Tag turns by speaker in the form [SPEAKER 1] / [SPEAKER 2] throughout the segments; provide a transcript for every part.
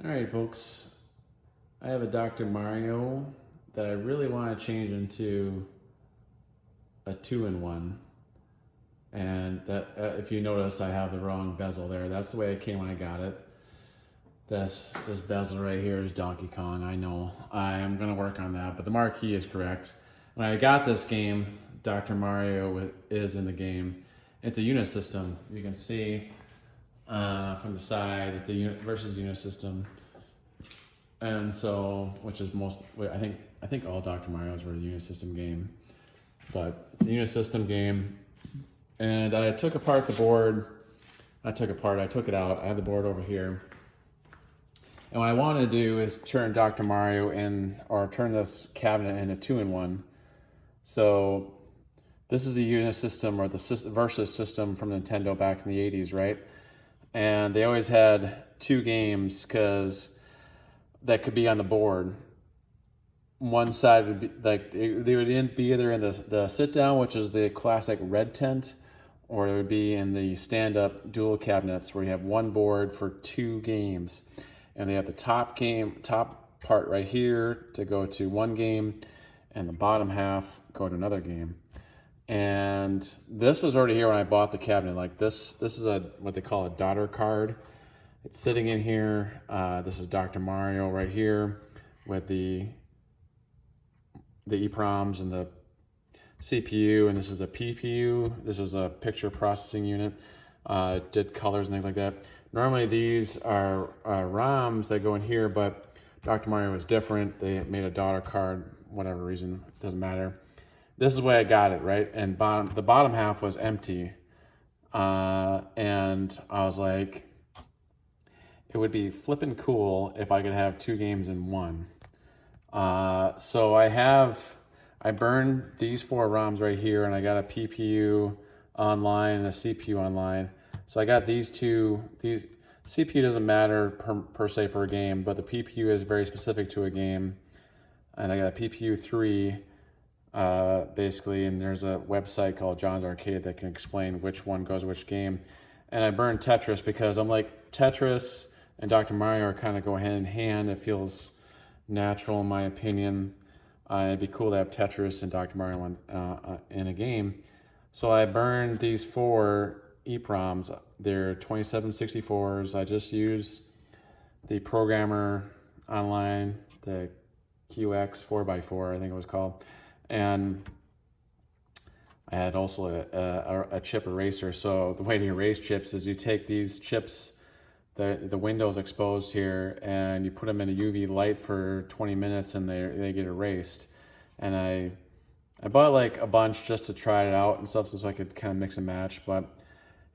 [SPEAKER 1] All right, folks, I have a Dr. Mario that I really want to change into a two-in-one. And that, if you notice, I have the wrong bezel there. That's the way it came when I got it. This bezel right here is Donkey Kong. I know. I am going to work on that, but the marquee is correct. When I got this game, Dr. Mario is in the game. It's a Unisystem. You can see from the side, it's a versus Unisystem. And so, which is most, I think all Dr. Mario's were a Unisystem game, but it's a Unisystem game. And I took apart the board. I took it out. I have the board over here. And what I want to do is turn Dr. Mario in, or turn this cabinet into two-in-one. So this is the Unisystem, or the Versus system from Nintendo back in the 80s, right? And they always had two games that could be on the board. One side would be like they would be either in the sit down, which is the classic red tent, or it would be in the stand up dual cabinets where you have one board for two games, and they have the top part right here to go to one game, and the bottom half go to another game. And this was already here when I bought the cabinet. Like this is what they call a daughter card. It's sitting in here. This is Dr. Mario right here with the EPROMs and the CPU, and this is a PPU. This is a picture processing unit. Did colors and things like that. Normally these are ROMs that go in here, but Dr. Mario was different. They made a daughter card, whatever reason, doesn't matter. This is where I got it, right? And the bottom half was empty. And I was like, it would be flippin' cool if I could have two games in one. So I burned these four ROMs right here, and I got a PPU online and a CPU online. So I got these two. These CPU doesn't matter per se per game, but the PPU is very specific to a game. And I got a PPU 3, basically, and there's a website called John's Arcade that can explain which one goes to which game. And I burned Tetris because I'm like, Tetris and Dr. Mario are kind of go hand in hand. It feels natural in my opinion. It'd be cool to have Tetris and Dr. Mario in a game. So I burned these four EPROMs. They're 2764s. I just used the programmer online, the QX 4x4, I think it was called. And I had also a chip eraser. So the way to erase chips is you take these chips, the window's exposed here, and you put them in a UV light for 20 minutes and they get erased. And I bought like a bunch just to try it out and stuff so I could kind of mix and match. But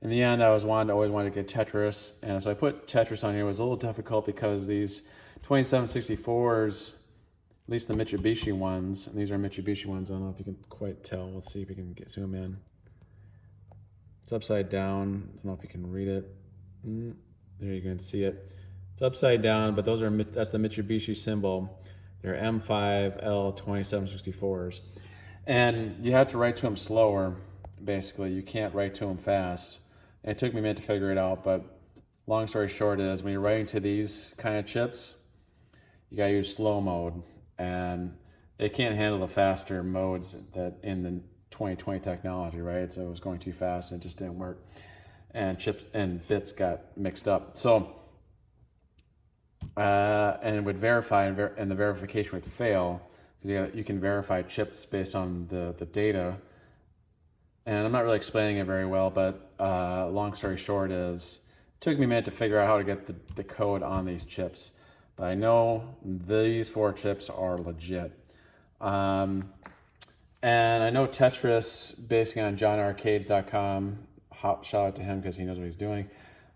[SPEAKER 1] in the end, I always wanted to get Tetris. And so I put Tetris on here. It was a little difficult because these 2764s, at least the Mitsubishi ones, and these are Mitsubishi ones. I don't know if you can quite tell. Let's see if we can zoom in. It's upside down. I don't know if you can read it. There you can see it. It's upside down, but that's the Mitsubishi symbol. They're M5L 2764s. And you have to write to them slower, basically. You can't write to them fast. And it took me a minute to figure it out, but long story short is when you're writing to these kind of chips, you gotta use slow mode. And they can't handle the faster modes that in the 2020 technology, right? So it was going too fast and it just didn't work. And chips and bits got mixed up. So, and it would verify, and the verification would fail because you can verify chips based on the data. And I'm not really explaining it very well, but long story short is it took me a minute to figure out how to get the code on these chips. But I know these four chips are legit. And I know Tetris, based on johnarcades.com, shout out to him because he knows what he's doing.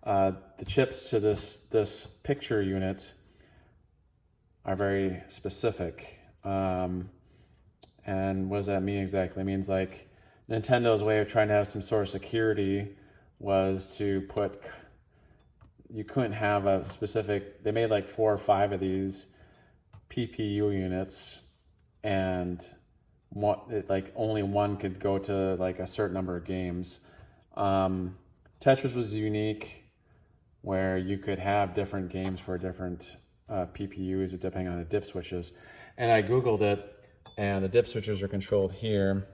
[SPEAKER 1] The chips to this picture unit are very specific. And what does that mean exactly? It means like Nintendo's way of trying to have some sort of security was to put, you couldn't have a specific, they made like 4 or 5 of these PPU units, and only one could go to like a certain number of games. Tetris was unique. where you could have different games for different PPUs depending on the dip switches. And I Googled it, and the dip switches are controlled here,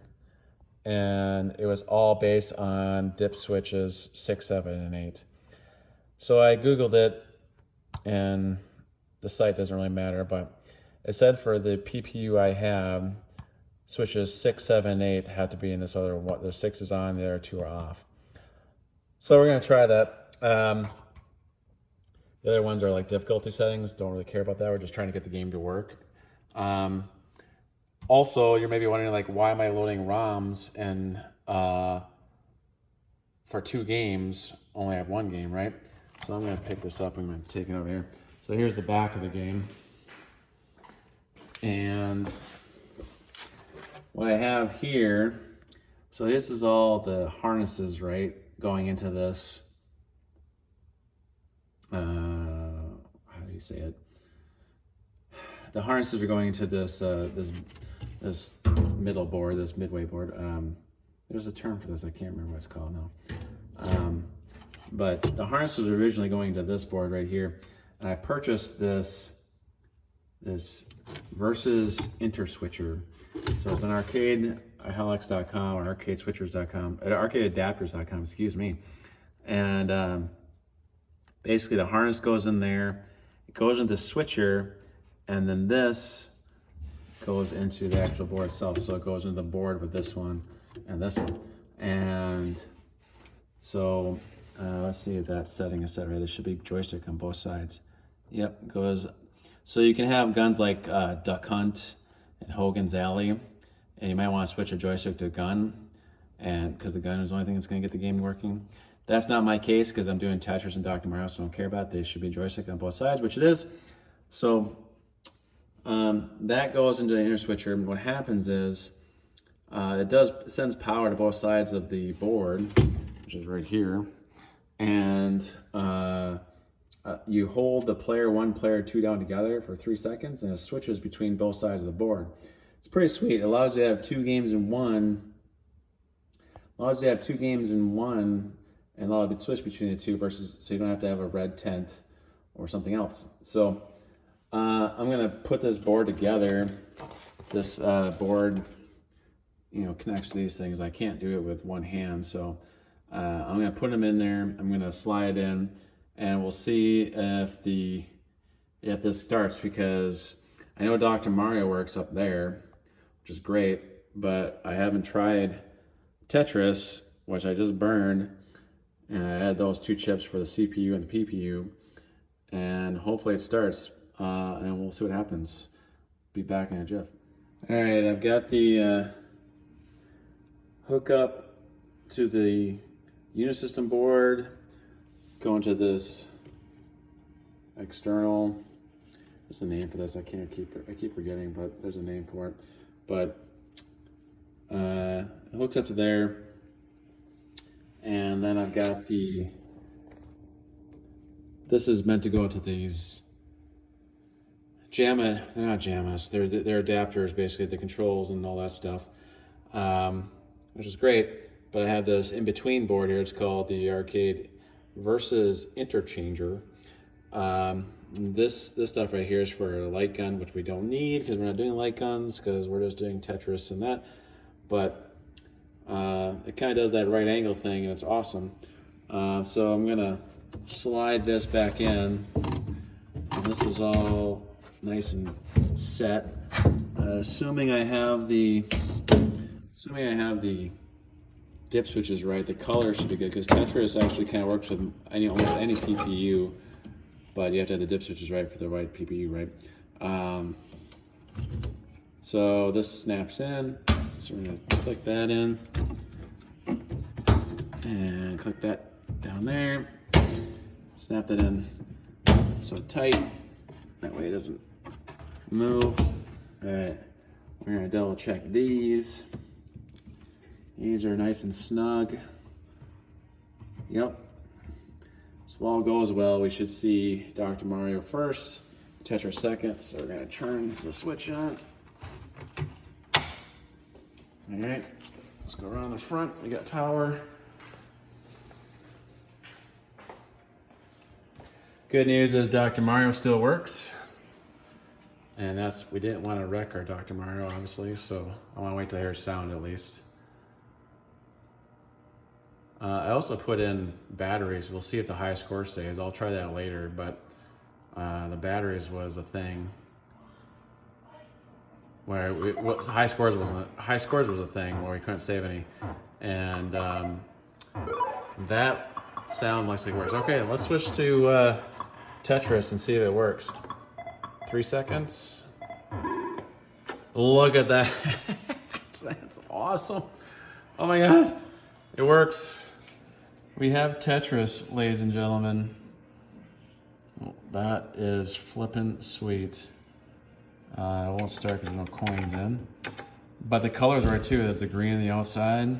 [SPEAKER 1] and it was all based on dip switches 6, 7, and 8. So I Googled it, and the site doesn't really matter, but it said for the PPU I have, switches 6, 7, 8 have to be in this other one. There's 6 is on, the other 2 are off. So we're gonna try that. The other ones are like difficulty settings. Don't really care about that. We're just trying to get the game to work. Also, you're maybe wondering, like, why am I loading ROMs and for 2 games, only have 1 game, right? So I'm gonna pick this up. I'm gonna take it over here. So here's the back of the game. And what I have here, so this is all the harnesses, right, going into this, how do you say it? The harnesses are going into this this middle board, this midway board. There's a term for this, I can't remember what it's called now. But the harness was originally going to this board right here, and I purchased this Versus Interswitcher. So it's on arcadehelix.com or arcadeswitchers.com, arcadeadapters.com, excuse me. And basically the harness goes in there, it goes into the switcher, and then this goes into the actual board itself. So it goes into the board with this one and this one. And so let's see if that setting is set right. There should be joystick on both sides. Yep, goes. So you can have guns like Duck Hunt and Hogan's Alley, and you might want to switch a joystick to a gun, and because the gun is the only thing that's going to get the game working. That's not my case because I'm doing Tetris and Dr. Mario, so I don't care about it. They should be joystick on both sides, which it is. So that goes into the interswitcher, and what happens is it sends power to both sides of the board, which is right here, and you hold the player 1, player 2 down together for 3 seconds, and it switches between both sides of the board. It's pretty sweet. It allows you to have 2 games in one. Allows you to have 2 games in one, and allow you to switch between the 2 versus, so you don't have to have a red tent or something else. So I'm gonna put this board together. This board, connects to these things. I can't do it with one hand, so I'm gonna put them in there. I'm gonna slide in, and we'll see if this starts, because I know Dr. Mario works up there, which is great, but I haven't tried Tetris, which I just burned, and I had those 2 chips for the CPU and the PPU, and hopefully it starts, and we'll see what happens. Be back in a jiff. All right, I've got the hook up to the Unisystem board, going to this external. There's a name for this. I keep forgetting, but there's a name for it. But it hooks up to there, and then I've got this is meant to go to these JAMA. They're not JAMAs. They're adapters, basically, the controls and all that stuff, which is great. But I have this in between board here. It's called the Arcade versus Interchanger. This stuff right here is for a light gun, which we don't need because we're not doing light guns, because we're just doing Tetris and that. But it kind of does that right angle thing, and it's awesome. So I'm gonna slide this back in, and this is all nice and set. Assuming I have the dip switches right, the color should be good, because Tetris actually kind of works with almost any PPU, but you have to have the dip switches right for the right PPU, right? So this snaps in, so we're going to click that in, and click that down there, snap that in so tight, that way it doesn't move. All right, we're going to double check these. These are nice and snug. Yep. So all goes well, we should see Dr. Mario first, Tetris second. So we're gonna turn the switch on. All right, let's go around the front. We got power. Good news is Dr. Mario still works. And we didn't want to wreck our Dr. Mario, obviously, so I want to wait to hear sound at least. I also put in batteries. We'll see if the high score stays. I'll try that later, but the batteries was a thing. Where high scores was a thing where we couldn't save any, and that sound looks like it works. Okay, let's switch to Tetris and see if it works. 3 seconds. Look at that. That's awesome. Oh my god. It works. We have Tetris, ladies and gentlemen. That is flippin' sweet. I won't start because there's no coins in. But the colors are right too. There's the green on the outside.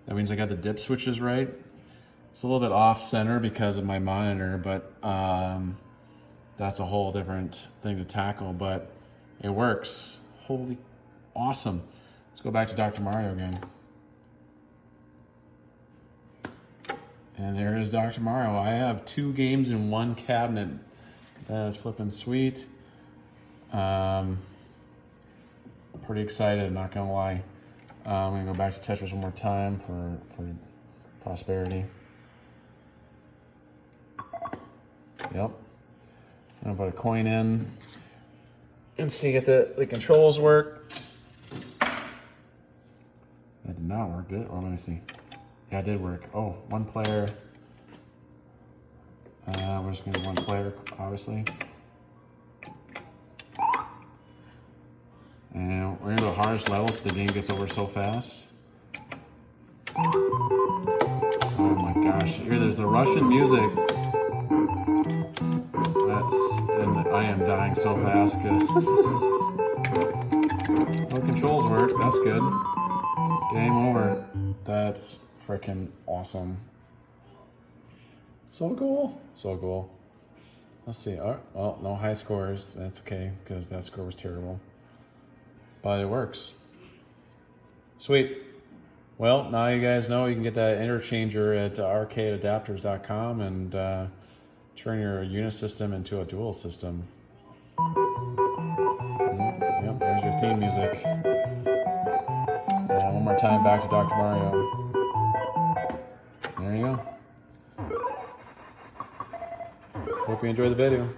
[SPEAKER 1] That means I got the dip switches right. It's a little bit off center because of my monitor, but that's a whole different thing to tackle, but it works. Holy awesome. Let's go back to Dr. Mario again. And there is Dr. Mario. I have 2 games in 1 cabinet. That is flipping sweet. Pretty excited, not gonna lie. I'm gonna go back to Tetris one more time for prosperity. Yep. I'm gonna put a coin in and see if the controls work. That did not work, did it? Or let me see. Yeah, it did work. Oh, 1 player. We're just gonna do 1 player, obviously. And we're gonna go hardest level so the game gets over so fast. Oh my gosh, here there's the Russian music. I am dying so fast because no controls work. That's good. Game over. That's freaking awesome. So cool. So cool. Let's see. Oh, well, no high scores. That's okay because that score was terrible. But it works. Sweet. Well, now you guys know you can get that Interchanger at arcadeadapters.com and turn your Unisystem into a dual system. Yep, there's your theme music. One more time back to Dr. Mario. There you go. Hope you enjoyed the video.